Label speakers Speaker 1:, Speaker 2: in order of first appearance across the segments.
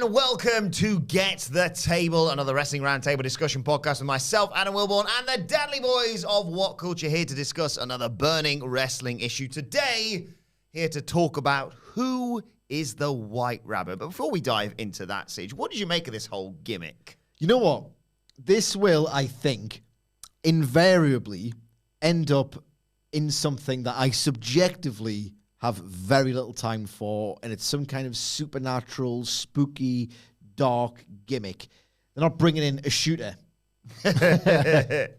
Speaker 1: and welcome to Get the Table, another wrestling roundtable discussion podcast with myself, Adam Wilborn, and the Dadley Boyz of WhatCulture, here to discuss another burning wrestling issue. Today, here to talk about who is the White Rabbit. But before we dive into that, Siege, what did you make of this whole gimmick?
Speaker 2: You know what? This will, I think, invariably end up in something that I subjectively have very little time for, and it's some kind of supernatural, spooky, dark gimmick. They're not bringing in a shooter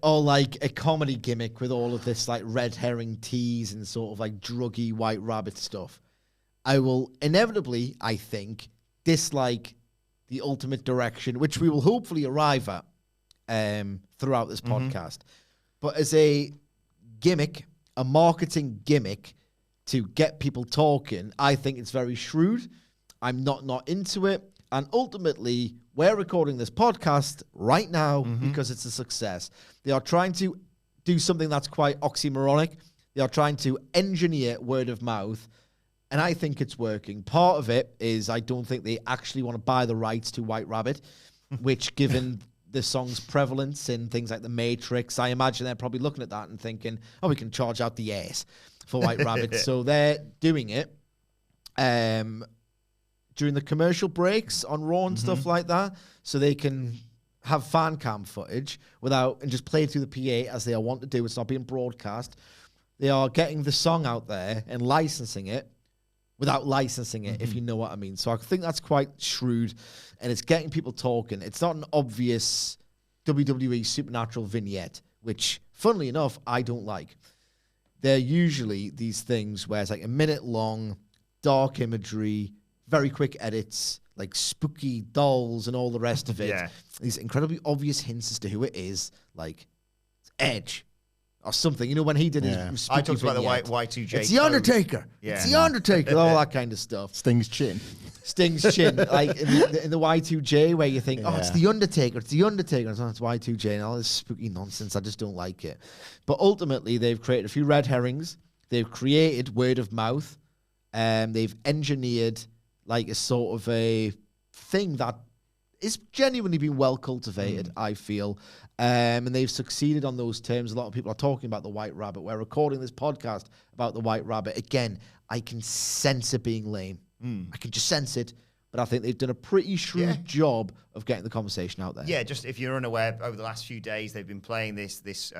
Speaker 2: or like a comedy gimmick with all of this like red herring tease and sort of like druggy White Rabbit stuff. I will inevitably, I think, dislike the ultimate direction, which we will hopefully arrive at throughout this podcast. But as a gimmick, a marketing gimmick to get people talking, I think it's very shrewd. I'm not into it. And ultimately, we're recording this podcast right now because it's a success. They are trying to do something that's quite oxymoronic. They are trying to engineer word of mouth, and I think it's working. Part of it is I don't think they actually want to buy the rights to White Rabbit, which, given the song's prevalence in things like The Matrix, I imagine they're probably looking at that and thinking, oh, we can charge out the ass for White Rabbit. So they're doing it during the commercial breaks on Raw and stuff like that, so they can have fan cam footage and just play it through the PA as they want to do. It's not being broadcast. They are getting the song out there and licensing it without licensing it, if you know what I mean. So I think that's quite shrewd, and it's getting people talking. It's not an obvious WWE Supernatural vignette, which, funnily enough, I don't like. They're usually these things where it's like a minute long, dark imagery, very quick edits, like spooky dolls and all the rest of it. Yeah. These incredibly obvious hints as to who it is, like it's Edge or something. You know, when he did his spooky
Speaker 1: I talked about the
Speaker 2: vignette,
Speaker 1: Y2J.
Speaker 2: It's the Undertaker.
Speaker 1: Yeah.
Speaker 2: It's the Undertaker. All that kind of stuff.
Speaker 3: Sting's chin.
Speaker 2: Like in the Y2J, where you think, oh, it's the Undertaker. It's the Undertaker. It's Y2J and all this spooky nonsense. I just don't like it. But ultimately, they've created a few red herrings. They've created word of mouth. They've engineered like a sort of a thing that is genuinely been well cultivated, I feel. And they've succeeded on those terms. A lot of people are talking about the White Rabbit. We're recording this podcast about the White Rabbit. Again, I can sense it being lame. I can just sense it. But I think they've done a pretty shrewd job of getting the conversation out there.
Speaker 1: Yeah, just if you're unaware, over the last few days, they've been playing this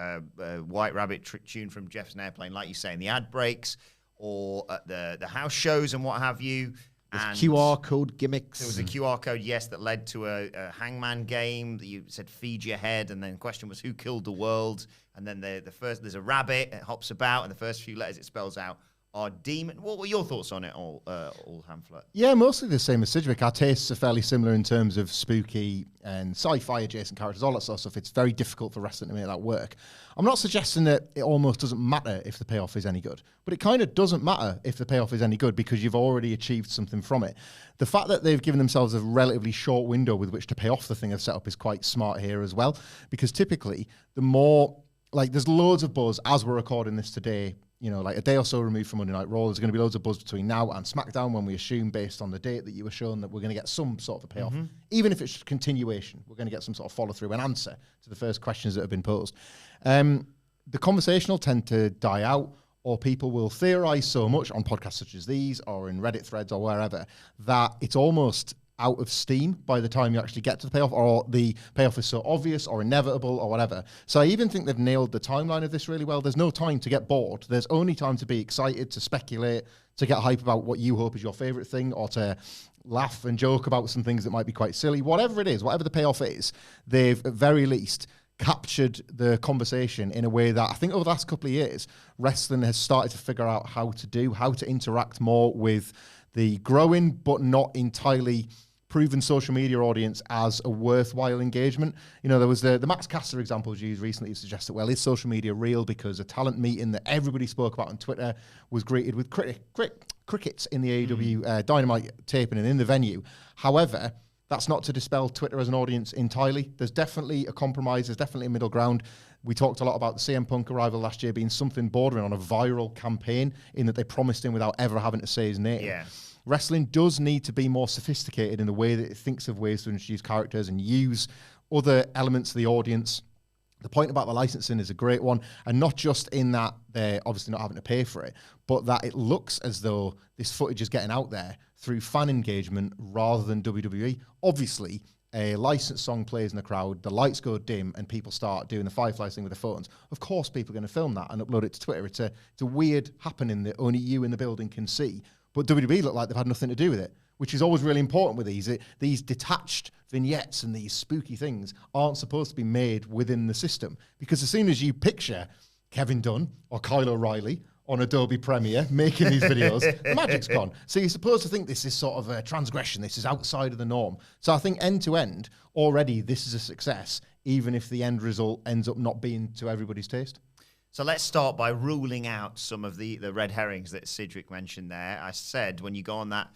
Speaker 1: White Rabbit tune from Jefferson Airplane, like you say, in the ad breaks or at the house shows and what have you.
Speaker 2: And QR code gimmicks.
Speaker 1: There was a QR code, yes, that led to a Hangman game that you said feed your head, and then the question was who killed the world, and then there's a rabbit, it hops about, and the first few letters it spells out are demon. What were your thoughts on it all Hamflet?
Speaker 3: Yeah, mostly the same as Sidgwick. Our tastes are fairly similar in terms of spooky and sci-fi adjacent characters, all that sort of stuff. It's very difficult for wrestling to make that work. I'm not suggesting that it almost doesn't matter if the payoff is any good, but it kind of doesn't matter if the payoff is any good because you've already achieved something from it. The fact that they've given themselves a relatively short window with which to pay off the thing they've set up is quite smart here as well, because typically the more, like, there's loads of buzz as we're recording this today. You know, like a day or so removed from Monday Night Raw, there's going to be loads of buzz between now and SmackDown when we assume, based on the date that you were shown, that we're going to get some sort of a payoff. Even if it's continuation, we're going to get some sort of follow-through, an answer to the first questions that have been posed. The conversation will tend to die out, or people will theorize so much on podcasts such as these or in Reddit threads or wherever that it's almost out of steam by the time you actually get to the payoff, or the payoff is so obvious or inevitable or whatever. So I even think they've nailed the timeline of this really well. There's no time to get bored. There's only time to be excited, to speculate, to get hype about what you hope is your favorite thing, or to laugh and joke about some things that might be quite silly. Whatever it is, whatever the payoff is, they've at very least captured the conversation in a way that I think over the last couple of years, wrestling has started to figure out how to interact more with the growing but not entirely proven social media audience as a worthwhile engagement. You know, there was the Max Caster example used recently to suggest that, well, is social media real? Because a talent meeting that everybody spoke about on Twitter was greeted with crickets in the AEW Dynamite taping and in the venue. However, that's not to dispel Twitter as an audience entirely. There's definitely a compromise. There's definitely a middle ground. We talked a lot about the CM Punk arrival last year being something bordering on a viral campaign in that they promised him without ever having to say his name.
Speaker 1: Yeah.
Speaker 3: wrestling does need to be more sophisticated in the way that it thinks of ways to introduce characters and use other elements of the audience. The point about the licensing is a great one, and not just in that they're obviously not having to pay for it, but that it looks as though this footage is getting out there through fan engagement rather than WWE. Obviously, a licensed song plays in the crowd, the lights go dim, and people start doing the fireflies thing with their phones. Of course, people are going to film that and upload it to Twitter. It's a weird happening that only you in the building can see. But WWE look like they've had nothing to do with it, which is always really important with these detached vignettes and these spooky things aren't supposed to be made within the system. Because as soon as you picture Kevin Dunn or Kyle O'Reilly on Adobe Premiere making these videos, the magic's gone. So you're supposed to think this is sort of a transgression, this is outside of the norm. So I think end to end, already this is a success, even if the end result ends up not being to everybody's taste.
Speaker 1: So let's start by ruling out some of the red herrings that Sidgwick mentioned there. I said when you go on that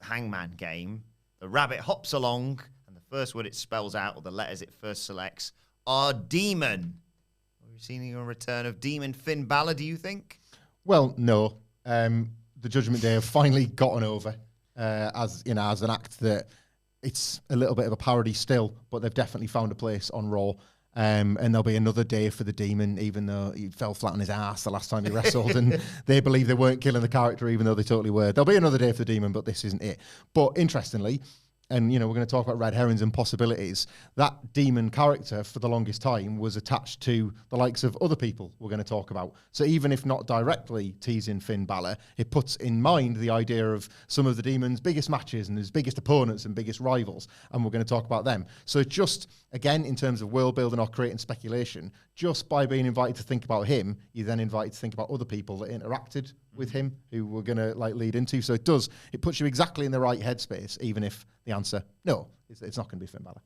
Speaker 1: hangman game, the rabbit hops along, and the first word it spells out, or the letters it first selects, are demon. Are we seeing a return of Demon Finn Balor, do you think?
Speaker 3: Well, no. The Judgment Day have finally gotten over as an act that it's a little bit of a parody still, but they've definitely found a place on Raw. And there'll be another day for the Demon, even though he fell flat on his ass the last time he wrestled, and they believe they weren't killing the character, even though they totally were. There'll be another day for the Demon, but this isn't it. But interestingly, and we're going to talk about red herrings and possibilities, that Demon character for the longest time was attached to the likes of other people we're going to talk about. So even if not directly teasing Finn Balor, it puts in mind the idea of some of the Demon's biggest matches and his biggest opponents and biggest rivals, and we're going to talk about them. So just, again, in terms of world building or creating speculation, just by being invited to think about him, you're then invited to think about other people that interacted with him, who we're going to lead into. So it puts you exactly in the right headspace, even if the answer, no, it's not going to be Finn Balor.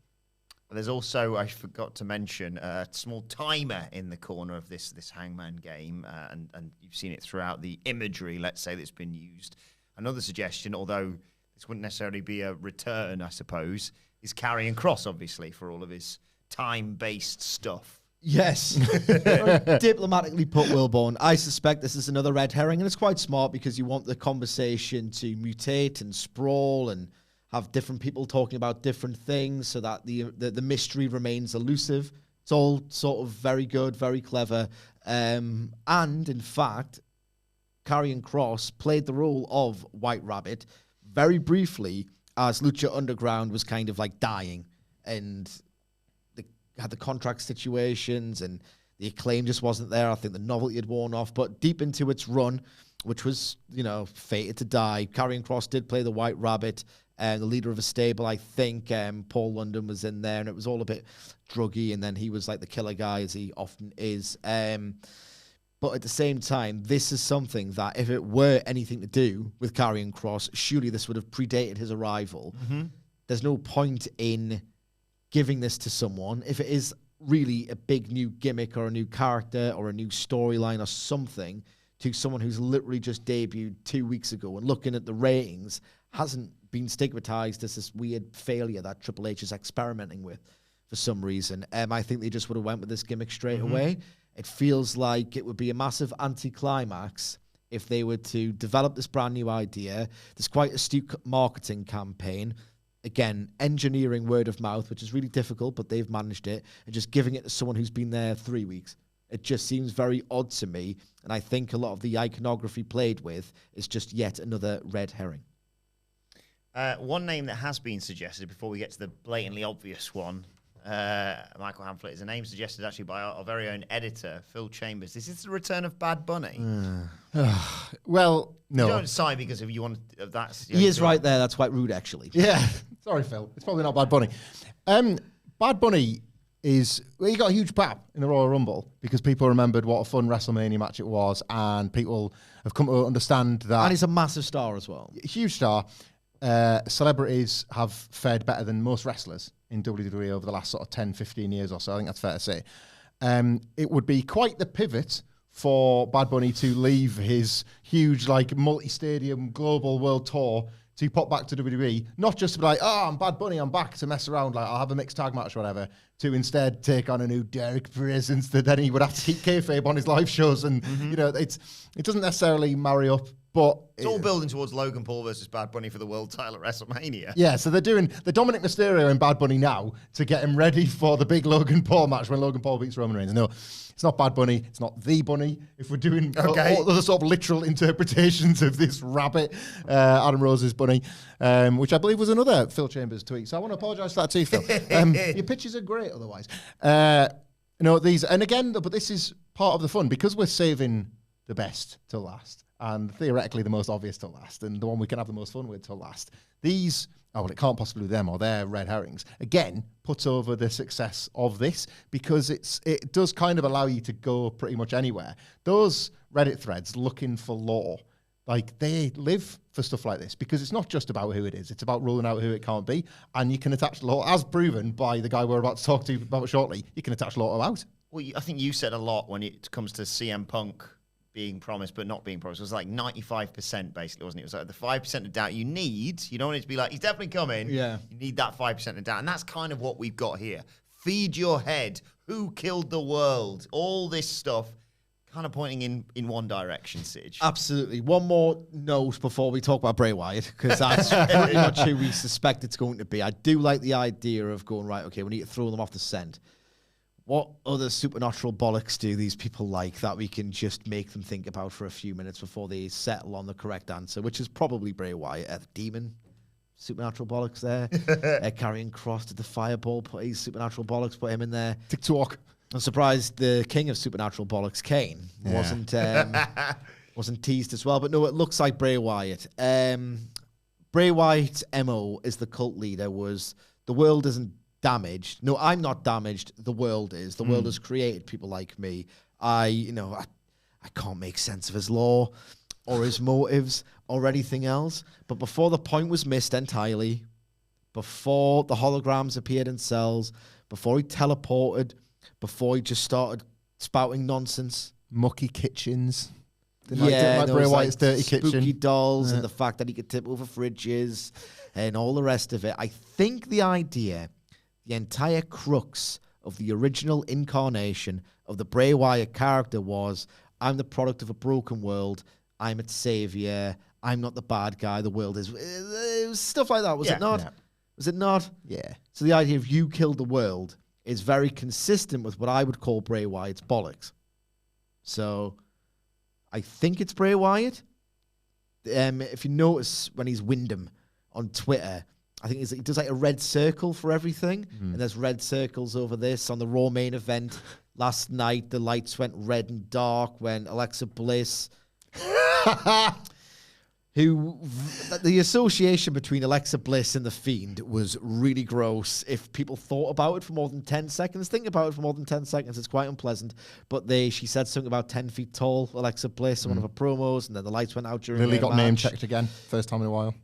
Speaker 1: There's also, I forgot to mention, a small timer in the corner of this Hangman game, and you've seen it throughout the imagery, let's say, that's been used. Another suggestion, although this wouldn't necessarily be a return, I suppose, is Karrion Kross, obviously, for all of his time-based stuff.
Speaker 2: Yes. Diplomatically put, Wilborn. I suspect this is another red herring, and it's quite smart because you want the conversation to mutate and sprawl and have different people talking about different things so that the mystery remains elusive. It's all sort of very good, very clever. And in fact, Karrion Kross played the role of White Rabbit very briefly as Lucha Underground was kind of like dying, and had the contract situations and the acclaim just wasn't there. I think the novelty had worn off, but deep into its run, which was, fated to die, Karrion Kross did play the White Rabbit, the leader of a stable. I think Paul London was in there, and it was all a bit druggy, and then he was like the killer guy, as he often is. But at the same time, this is something that if it were anything to do with Karrion Kross, surely this would have predated his arrival. Mm-hmm. There's no point in giving this to someone if it is really a big new gimmick or a new character or a new storyline or something to someone who's literally just debuted 2 weeks ago and looking at the ratings hasn't been stigmatized as this weird failure that Triple H is experimenting with for some reason. I think they just would have went with this gimmick straight away. It feels like it would be a massive anticlimax if they were to develop this brand new idea. There's quite astute marketing campaign. Again, engineering word of mouth, which is really difficult, but they've managed it, and just giving it to someone who's been there 3 weeks. It just seems very odd to me, and I think a lot of the iconography played with is just yet another red herring.
Speaker 1: One name that has been suggested, before we get to the blatantly obvious one, Michael Hamflett, is a name suggested actually by our very own editor, Phil Chambers. Is this the return of Bad Bunny?
Speaker 3: Well, no.
Speaker 1: You don't sigh because if you want that's...
Speaker 2: He is right there. That's quite rude, actually.
Speaker 3: Yeah. Sorry, Phil. It's probably not Bad Bunny. Bad Bunny he got a huge pap in the Royal Rumble because people remembered what a fun WrestleMania match it was, and people have come to understand that.
Speaker 2: And he's a massive star as well.
Speaker 3: Huge star. Celebrities have fared better than most wrestlers in WWE over the last sort of 10, 15 years or so. I think that's fair to say. It would be quite the pivot for Bad Bunny to leave his huge, multi-stadium global world tour to pop back to WWE, not just to be like, I'm Bad Bunny, I'm back to mess around, I'll have a mixed tag match or whatever, to instead take on a new Derek presence that then he would have to keep kayfabe on his live shows. And, it doesn't necessarily marry up, but...
Speaker 1: It's all building towards Logan Paul versus Bad Bunny for the world title at WrestleMania.
Speaker 3: Yeah, so they're doing the Dominic Mysterio and Bad Bunny now to get him ready for the big Logan Paul match when Logan Paul beats Roman Reigns. No, it's not Bad Bunny. It's not the Bunny. If we're doing all the sort of literal interpretations of this rabbit, Adam Rose's bunny, which I believe was another Phil Chambers tweet. So I want to apologise for that too, Phil. Your pitches are great otherwise. But this is part of the fun because we're saving the best till last. And theoretically, the most obvious to last, and the one we can have the most fun with to last. These, it can't possibly be them, or they're red herrings. Again, puts over the success of this because it does kind of allow you to go pretty much anywhere. Those Reddit threads looking for lore, like they live for stuff like this because it's not just about who it is; it's about ruling out who it can't be, and you can attach lore, as proven by the guy we're about to talk to about shortly. You can attach lore out.
Speaker 1: Well, I think you said a lot when it comes to CM Punk being promised but not being promised. It was like 95% basically, wasn't it? It was like the 5% of doubt you need. You don't want it to be like, he's definitely coming.
Speaker 2: Yeah.
Speaker 1: You need that 5% of doubt. And that's kind of what we've got here. Feed your head. Who killed the world? All this stuff kind of pointing in one direction, Sige.
Speaker 2: Absolutely. One more note before we talk about Bray Wyatt, because that's pretty much who we suspect it's going to be. I do like the idea of going, right, okay, we need to throw them off the scent. What other supernatural bollocks do these people like that we can just make them think about for a few minutes before they settle on the correct answer, which is probably Bray Wyatt, the demon. Supernatural bollocks there. Carrying Cross to the fireball, put his supernatural bollocks, put him in there.
Speaker 3: TikTok.
Speaker 2: I'm surprised the king of supernatural bollocks, Kane, wasn't teased as well. But no, it looks like Bray Wyatt. Bray Wyatt's MO as the cult leader was the world isn't damaged. No, I'm not damaged. The world is. The world has created people like me. I can't make sense of his law or his motives or anything else. But before the point was missed entirely, before the holograms appeared in cells, before he teleported, before he just started spouting nonsense.
Speaker 3: Mucky kitchens.
Speaker 2: Bray
Speaker 3: Wyatt's dirty kitchen.
Speaker 2: Spooky dolls and the fact that he could tip over fridges and all the rest of it. I think the entire crux of the original incarnation of the Bray Wyatt character was, I'm the product of a broken world, I'm its savior, I'm not the bad guy, the world is... It was stuff like that, was it not? Yeah. Was it not?
Speaker 3: Yeah.
Speaker 2: So the idea of you killed the world is very consistent with what I would call Bray Wyatt's bollocks. So I think it's Bray Wyatt. If you notice when he's Wyndham on Twitter, I think he does like a red circle for everything. And there's red circles over this. On the Raw main event last night, the lights went red and dark when Alexa Bliss, the association between Alexa Bliss and The Fiend was really gross. If people thought about it for more than 10 seconds, think about it for more than 10 seconds, it's quite unpleasant. But she said something about 10 feet tall, Alexa Bliss, in one of her promos, and then the lights went out during
Speaker 3: Lily got
Speaker 2: match.
Speaker 3: name checked again, first time in a while.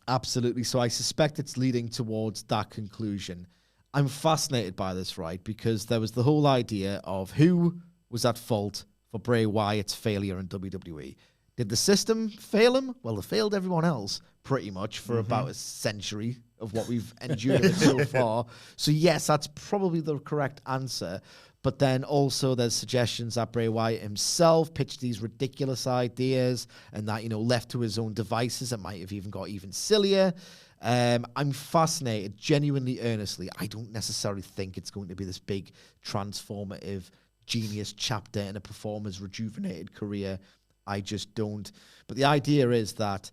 Speaker 2: Absolutely. So I suspect it's leading towards that conclusion. I'm fascinated by this, right? Because there was the whole idea of who was at fault for Bray Wyatt's failure in WWE. Did the system fail him? Well, it failed everyone else pretty much for about a century of what we've endured so far. So yes, that's probably the correct answer. But then also there's suggestions that Bray Wyatt himself pitched these ridiculous ideas and that, left to his own devices, it might have even got even sillier. I'm fascinated, genuinely, earnestly. I don't necessarily think it's going to be this big transformative genius chapter in a performer's rejuvenated career. I just don't. But the idea is that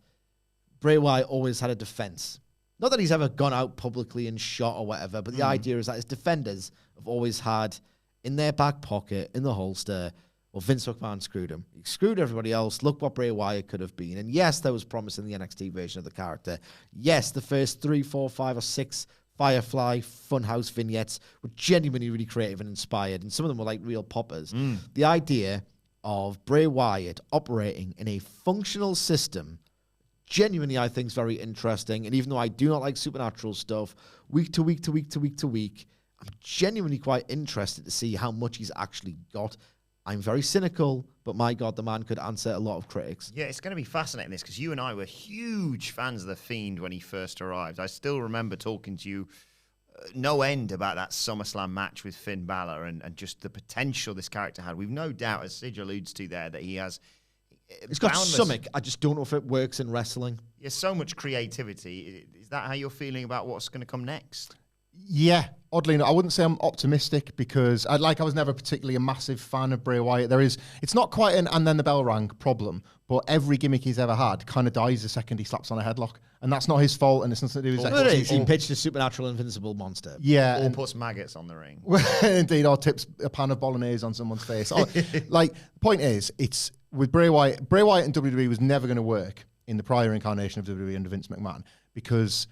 Speaker 2: Bray Wyatt always had a defense. Not that he's ever gone out publicly and shot or whatever, but the idea is that his defenders have always had in their back pocket, in the holster, well, Vince McMahon screwed him. He screwed everybody else. Look what Bray Wyatt could have been. And yes, there was promise in the NXT version of the character. Yes, the first 3, 4, 5, or 6 Firefly Funhouse vignettes were genuinely really creative and inspired, and some of them were like real poppers. The idea of Bray Wyatt operating in a functional system genuinely, I think, is very interesting. And even though I do not like supernatural stuff, week to week to week to week to week, I'm genuinely quite interested to see how much he's actually got. I'm very cynical, but my God, the man could answer a lot of critics.
Speaker 1: Yeah, it's going to be fascinating, this, because you and I were huge fans of The Fiend when he first arrived. I still remember talking to you no end about that SummerSlam match with Finn Balor and just the potential this character had. We've no doubt, as Sid alludes to there, that he has...
Speaker 2: It's got something. I just don't know if it works in wrestling.
Speaker 1: There's so much creativity. Is that how you're feeling about what's going to come next?
Speaker 3: Yeah, oddly enough, I wouldn't say I'm optimistic because I was never particularly a massive fan of Bray Wyatt. It's not quite an and then the bell rang problem, but every gimmick he's ever had kind of dies the second he slaps on a headlock. And that's not his fault, and it's nothing to do with his
Speaker 2: It is. He pitched a supernatural invincible monster.
Speaker 3: Yeah.
Speaker 1: Or puts maggots on the ring.
Speaker 3: Indeed, or tips a pan of bolognese on someone's face. The point is, it's with Bray Wyatt and WWE was never going to work in the prior incarnation of WWE under Vince McMahon because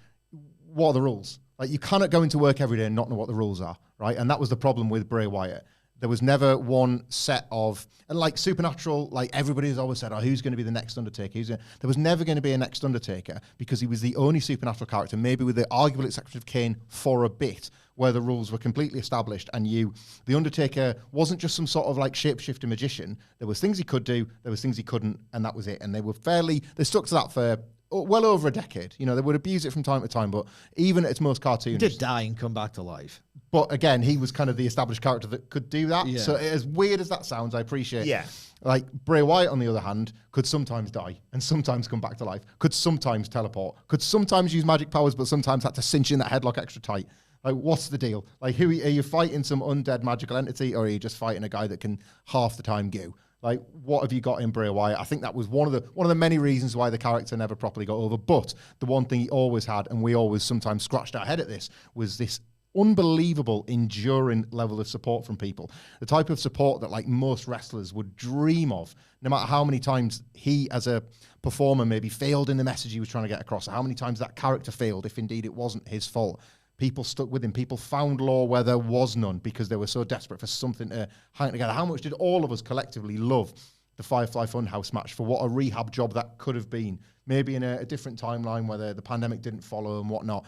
Speaker 3: what are the rules? Like, you cannot go into work every day and not know what the rules are, right? And that was the problem with Bray Wyatt. There was never one set of, and like Supernatural, like everybody's always said, who's going to be the next Undertaker? There was never going to be a next Undertaker because he was the only Supernatural character, maybe with the arguable exception of Kane, for a bit, where the rules were completely established and the Undertaker wasn't just some sort of like shapeshifter magician. There was things he could do, there was things he couldn't, and that was it. And they stuck to that for well over a decade. They would abuse it from time to time, but even at its most cartoonish.
Speaker 2: He did die and come back to life.
Speaker 3: But again, he was kind of the established character that could do that.
Speaker 2: Yeah.
Speaker 3: So as weird as that sounds, I appreciate.
Speaker 1: Yeah.
Speaker 3: Like Bray Wyatt, on the other hand, could sometimes die and sometimes come back to life. Could sometimes teleport. Could sometimes use magic powers, but sometimes had to cinch in that headlock extra tight. Like, what's the deal? Like, are you fighting some undead magical entity, or are you just fighting a guy that can half the time go? Like, what have you got in Bray Wyatt? I think that was one of the many reasons why the character never properly got over. But the one thing he always had, and we always sometimes scratched our head at this, was this unbelievable, enduring level of support from people. The type of support that like most wrestlers would dream of, no matter how many times he, as a performer, maybe failed in the message he was trying to get across, or how many times that character failed, if indeed it wasn't his fault. People stuck with him. People found law where there was none because they were so desperate for something to hang together. How much did all of us collectively love the Firefly Funhouse match for what a rehab job that could have been? Maybe in a different timeline where the pandemic didn't follow and whatnot.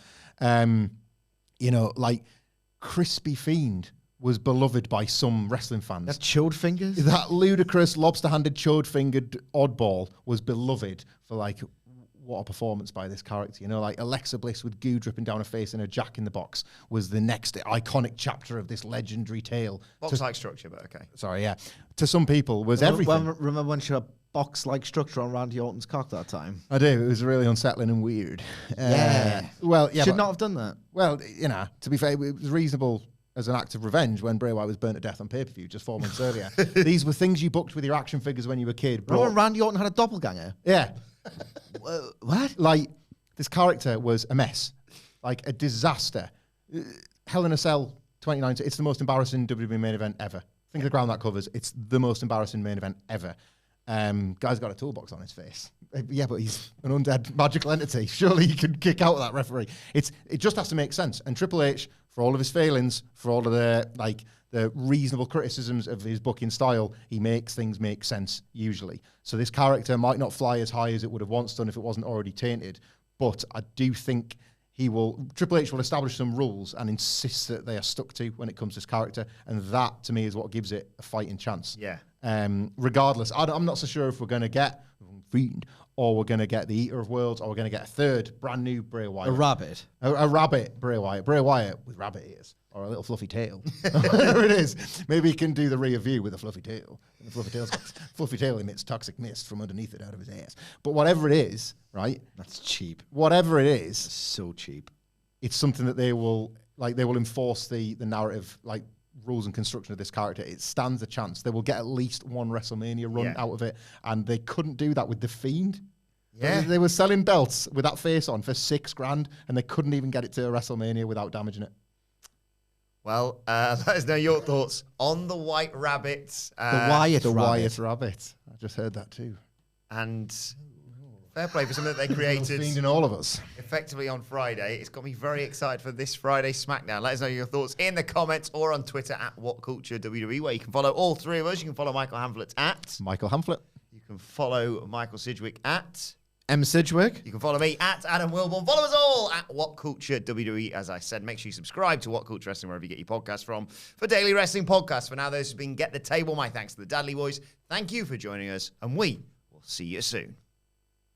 Speaker 3: Like Crispy Fiend was beloved by some wrestling fans.
Speaker 2: That chode fingers?
Speaker 3: That ludicrous lobster-handed, chode-fingered oddball was beloved for like... What a performance by this character. Like Alexa Bliss with goo dripping down her face and a Jack in the Box was the next iconic chapter of this legendary tale.
Speaker 1: Box-like structure, but okay.
Speaker 3: Sorry, yeah. To some people, was everything.
Speaker 2: Remember when she had a box-like structure on Randy Orton's cock that time?
Speaker 3: I do. It was really unsettling and weird.
Speaker 2: Yeah.
Speaker 3: Well, yeah.
Speaker 2: Should not have done that.
Speaker 3: Well, to be fair, it was reasonable as an act of revenge when Bray Wyatt was burnt to death on pay-per-view just 4 months earlier. These were things you booked with your action figures when you were a kid.
Speaker 2: Remember when Randy Orton had a doppelganger?
Speaker 3: Yeah.
Speaker 2: What?
Speaker 3: Like, this character was a mess. Like, a disaster. Hell in a Cell 2019, it's the most embarrassing WWE main event ever. Think of the ground that covers. It's the most embarrassing main event ever. Guy's got a toolbox on his face. Yeah, but he's an undead magical entity. Surely he can kick out of that referee. It just has to make sense. And Triple H, for all of his failings, for all of the reasonable criticisms of his booking style, he makes things make sense, usually. So this character might not fly as high as it would have once done if it wasn't already tainted, but I do think Triple H will establish some rules and insist that they are stuck to when it comes to this character, and that, to me, is what gives it a fighting chance.
Speaker 1: Yeah.
Speaker 3: Regardless, I'm not so sure if we're going to get Fiend, or we're going to get the Eater of Worlds, or we're going to get a third brand new Bray Wyatt.
Speaker 2: A rabbit.
Speaker 3: A rabbit Bray Wyatt. Bray Wyatt with rabbit ears. Or a little fluffy tail. Whatever it is. Maybe he can do the rear view with a fluffy tail. And the fluffy tail emits toxic mist from underneath it out of his ass. But whatever it is, right?
Speaker 2: That's cheap.
Speaker 3: Whatever it is.
Speaker 2: That's so cheap.
Speaker 3: It's something that they will enforce the narrative, like, rules and construction of this character. It stands a chance. They will get at least one WrestleMania run out of it. And they couldn't do that with The Fiend. Yeah. They were selling belts with that face on for $6,000, and they couldn't even get it to a WrestleMania without damaging it.
Speaker 1: Well, let us know your thoughts on the White Rabbit.
Speaker 3: The Wyatt Rabbit. I just heard that too.
Speaker 1: And fair play for something that they created.
Speaker 3: Fiend in all of us.
Speaker 1: Effectively on Friday. It's got me very excited for this Friday SmackDown. Let us know your thoughts in the comments or on Twitter at WhatCulture WWE, where you can follow all three of us. You can follow Michael Hamflett at
Speaker 3: Michael Hamflett.
Speaker 1: You can follow Michael Sidgwick at
Speaker 2: M. Sidgwick.
Speaker 1: You can follow me at Adam Wilborn. Follow us all at WhatCulture WWE. As I said, make sure you subscribe to WhatCulture Wrestling wherever you get your podcasts from for daily wrestling podcasts. For now, this has been Get the Table. My thanks to the Dadley Boyz. Thank you for joining us, and we will see you soon.